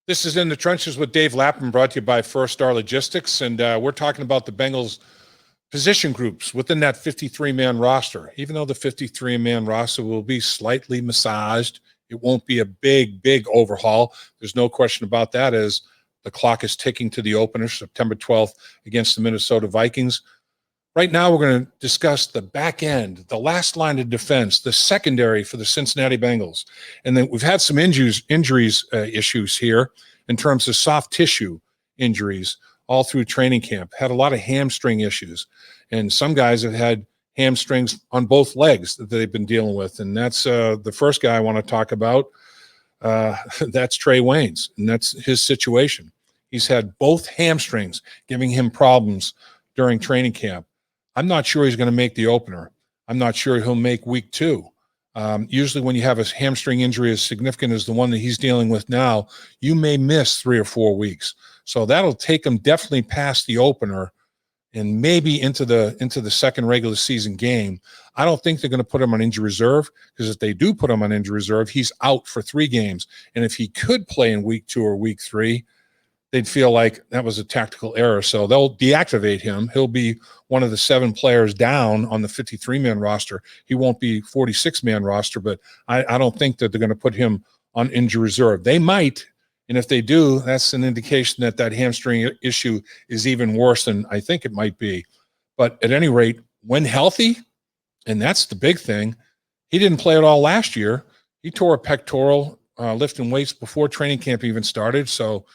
This is In the Trenches with Dave Lapham, brought to you by First Star Logistics, and we're talking about the Bengals position groups within that 53-man roster. Even though the 53-man roster will be slightly massaged, it won't be a big overhaul. There's no question about that, as the clock is ticking to the opener, September 12th, against the Minnesota Vikings. Right now, we're going to discuss the back end, the last line of defense, the secondary for the Cincinnati Bengals. And then we've had some injuries issues here in terms of soft tissue injuries all through training camp. Had a lot of hamstring issues. And some guys have had hamstrings on both legs that they've been dealing with. And that's the first guy I want to talk about. That's Trey Wayne's, and that's his situation. He's had both hamstrings giving him problems during training camp. I'm not sure he's going to make the opener. I'm not sure he'll make week 2. Usually when you have a hamstring injury as significant as the one that he's dealing with now, you may miss 3 or 4 weeks. So that'll take him definitely past the opener and maybe into the second regular season game. I don't think they're going to put him on injury reserve, because if they do put him on injury reserve, he's out for 3 games. And if he could play in week 2 or week 3, they'd feel like that was a tactical error. So they'll deactivate him. He'll be one of the 7 players down on the 53-man roster. He won't be 46-man roster, but I don't think that they're going to put him on injury reserve. They might, and if they do, that's an indication that that hamstring issue is even worse than I think it might be. But at any rate, when healthy, and that's the big thing, he didn't play at all last year. He tore a pectoral lifting weights before training camp even started, so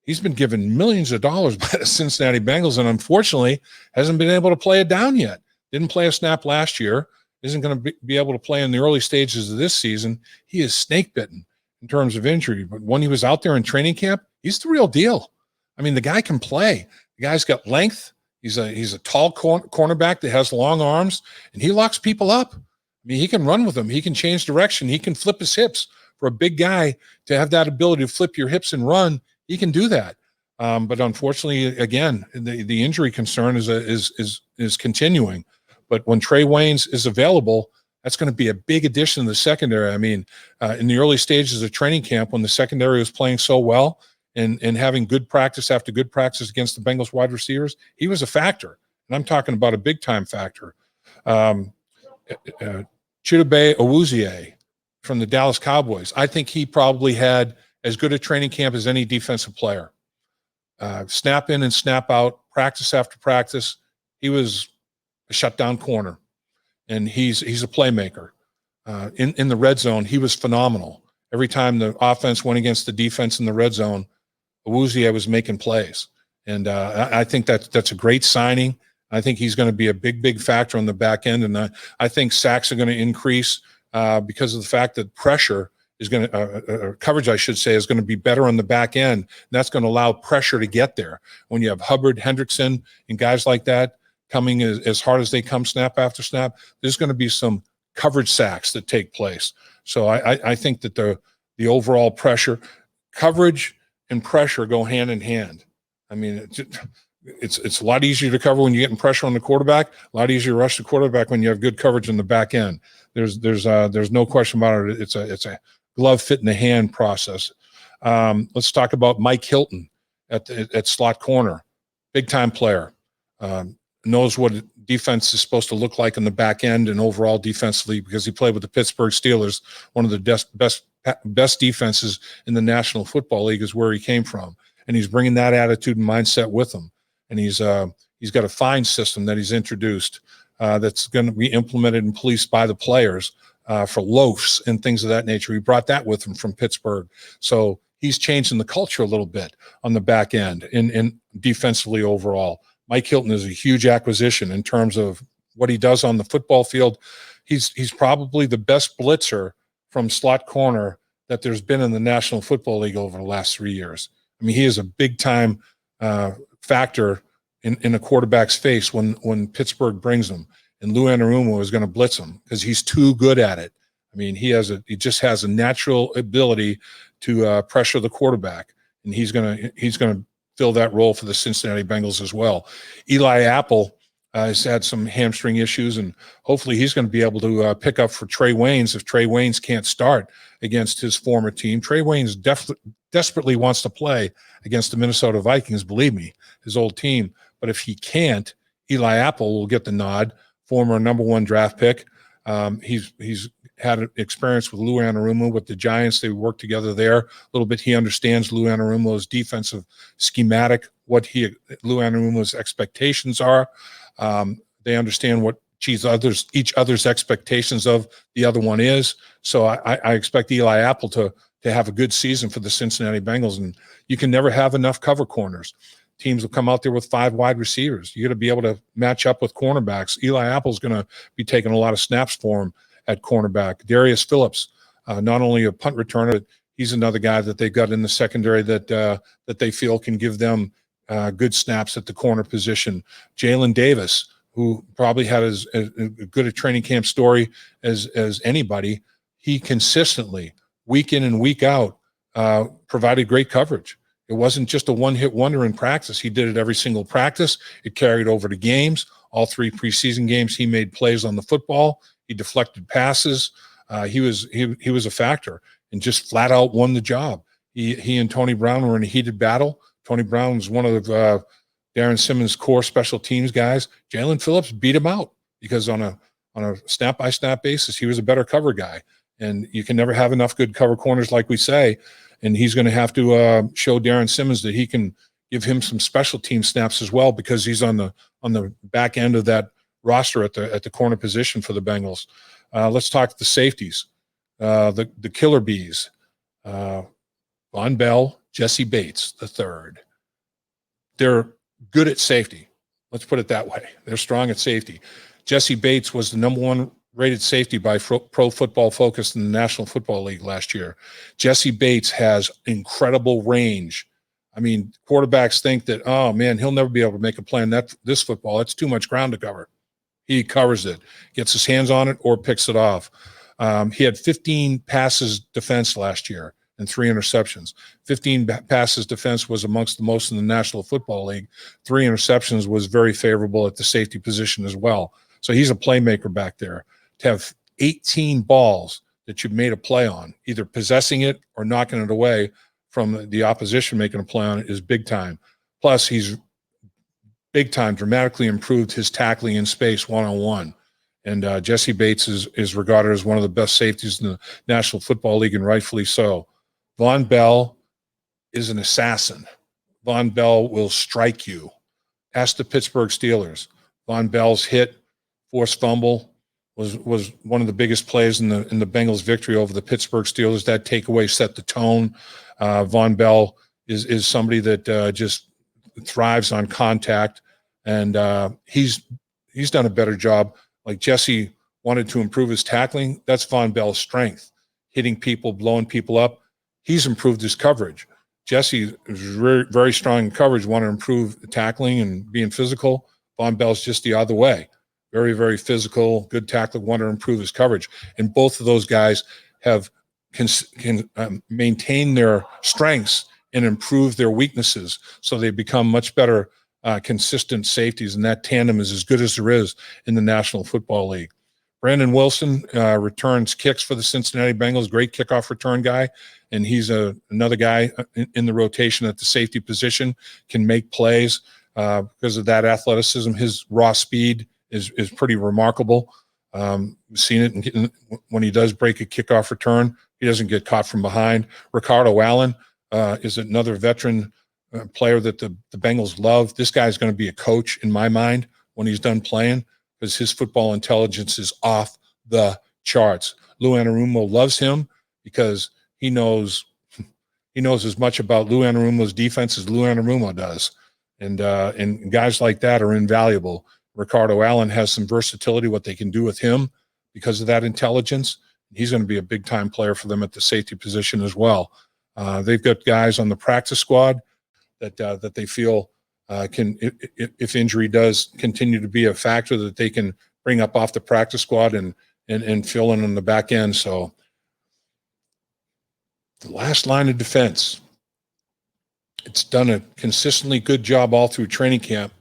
he's been given millions of dollars by the Cincinnati Bengals, and unfortunately hasn't been able to play it down yet. Didn't play a snap last year. Isn't going to be able to play in the early stages of this season. He is snake bitten in terms of injury. But when he was out there in training camp, he's the real deal. I mean, the guy can play. The guy's got length. He's a tall cornerback that has long arms, and he locks people up. I mean, he can run with them. He can change direction. He can flip his hips. For a big guy to have that ability to flip your hips and run, he can do that. But unfortunately, again, the injury concern is continuing. But when Trey Wayne's is available, that's going to be a big addition to the secondary. I mean, in the early stages of training camp, when the secondary was playing so well and having good practice after good practice against the Bengals wide receivers, he was a factor. And I'm talking about a big-time factor. Chudasama Asomugha from the Dallas Cowboys, I think he probably had as good a training camp as any defensive player. Snap in and snap out, practice after practice. He was a shutdown corner, and he's a playmaker. In the red zone, he was phenomenal. Every time the offense went against the defense in the red zone, Asomugha was making plays. And I think that's a great signing. I think he's going to be a big factor on the back end, and I think sacks are going to increase because of the fact that pressure is going to coverage, I should say, is going to be better on the back end. And that's going to allow pressure to get there. When you have Hubbard, Hendrickson, and guys like that coming as hard as they come snap after snap, there's going to be some coverage sacks that take place. So I think that the overall pressure, coverage and pressure go hand in hand. I mean, it's a lot easier to cover when you're getting pressure on the quarterback, a lot easier to rush the quarterback when you have good coverage in the back end. There's no question about it. It's a glove fit in the hand process. Let's talk about Mike Hilton at slot corner. Big time player. Knows what defense is supposed to look like in the back end and overall defensively, because he played with the Pittsburgh Steelers. One of the best defenses in the National Football League is where he came from. And he's bringing that attitude and mindset with him. And he's got a fine system that he's introduced that's going to be implemented and policed by the players for loafs and things of that nature. He brought that with him from Pittsburgh. So he's changing the culture a little bit on the back end and defensively overall. Mike Hilton is a huge acquisition in terms of what he does on the football field. He's probably the best blitzer from slot corner that there's been in the National Football League over the last 3 years. I mean, he is a big-time factor in a quarterback's face when Pittsburgh brings him. And Lou Anarumo is going to blitz him because he's too good at it. I mean, he just has a natural ability to pressure the quarterback, and he's going to fill that role for the Cincinnati Bengals as well. Eli Apple has had some hamstring issues, and hopefully he's going to be able to pick up for Trey Wayne's if Trey Wayne's can't start against his former team. Trey Wayne's definitely desperately wants to play against the Minnesota Vikings, believe me, his old team. But if he can't, Eli Apple will get the nod, former #1 draft pick. He's had experience with Lou Anarumo with the Giants. They worked together there a little bit. He understands Lou Anarumo's defensive schematic, what Lou Anarumo's expectations are. They understand what each other's expectations of the other one is. So I expect Eli Apple to have a good season for the Cincinnati Bengals. And you can never have enough cover corners. Teams will come out there with 5 wide receivers. You got to be able to match up with cornerbacks. Eli Apple's going to be taking a lot of snaps for him at cornerback. Darius Phillips, not only a punt returner, but he's another guy that they got in the secondary that they feel can give them good snaps at the corner position. Jalen Davis, who probably had as good a training camp story as anybody, he consistently, week in and week out, provided great coverage. It wasn't just a one-hit wonder in practice. He did it every single practice. It carried over to games. All 3 preseason games, he made plays on the football. He deflected passes. He was a factor and just flat out won the job. He and Tony Brown were in a heated battle. Tony Brown was one of Darren Simmons' core special teams guys. Jalen Phillips beat him out because on a snap-by-snap basis, he was a better cover guy. And you can never have enough good cover corners, like we say. And he's going to have to show Darren Simmons that he can give him some special team snaps as well, because he's on the back end of that roster at the corner position for the Bengals. Let's talk the safeties, the killer bees, Vonn Bell, Jessie Bates, the third. They're good at safety. Let's put it that way. They're strong at safety. Jessie Bates was the #1 rated safety by Pro Football Focus in the National Football League last year. Jessie Bates has incredible range. I mean, quarterbacks think that, oh man, he'll never be able to make a play on this football. It's too much ground to cover. He covers it, gets his hands on it, or picks it off. He had 15 passes defense last year and 3 interceptions. 15 passes defense was amongst the most in the National Football League. 3 interceptions was very favorable at the safety position as well. So he's a playmaker back there. To have 18 balls that you've made a play on, either possessing it or knocking it away from the opposition making a play on it, is big time. Plus, he's big time dramatically improved his tackling in space one-on-one. And Jessie Bates is regarded as one of the best safeties in the National Football League, and rightfully so. Vonn Bell is an assassin. Vonn Bell will strike you. Ask the Pittsburgh Steelers. Vonn Bell's hit, forced fumble, was one of the biggest plays in the Bengals' victory over the Pittsburgh Steelers. That takeaway set the tone. Vonn Bell is somebody that just thrives on contact, and he's done a better job. Like Jessie wanted to improve his tackling. That's Vonn Bell's strength, hitting people, blowing people up. He's improved his coverage. Jessie is very, very strong in coverage, want to improve tackling and being physical. Vonn Bell's just the other way. Very, very physical, good tackler, want to improve his coverage. And both of those guys can maintain their strengths and improve their weaknesses, so they become much better consistent safeties, and that tandem is as good as there is in the National Football League. Brandon Wilson returns kicks for the Cincinnati Bengals, great kickoff return guy, and he's another guy in the rotation at the safety position, can make plays because of that athleticism. His raw speed is pretty remarkable. We've seen it when he does break a kickoff return. He doesn't get caught from behind. Ricardo Allen is another veteran player that the Bengals love. This guy's going to be a coach in my mind when he's done playing, because his football intelligence is off the charts. Lou Anarumo loves him because he knows as much about Lou Anarumo's defense as Lou Anarumo does. And guys like that are invaluable. Ricardo Allen has some versatility, what they can do with him because of that intelligence. He's going to be a big-time player for them at the safety position as well. They've got guys on the practice squad that they feel can, if injury does continue to be a factor, that they can bring up off the practice squad and fill in on the back end. So the last line of defense, it's done a consistently good job all through training camp.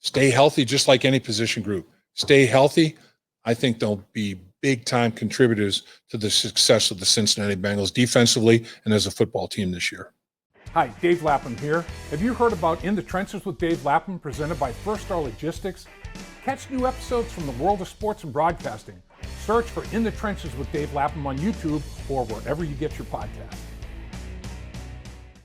Stay healthy, just like any position group. Stay healthy. I think they'll be big-time contributors to the success of the Cincinnati Bengals defensively and as a football team this year. Hi, Dave Lapham here. Have you heard about In the Trenches with Dave Lapham, presented by First Star Logistics? Catch new episodes from the world of sports and broadcasting. Search for In the Trenches with Dave Lapham on YouTube or wherever you get your podcasts.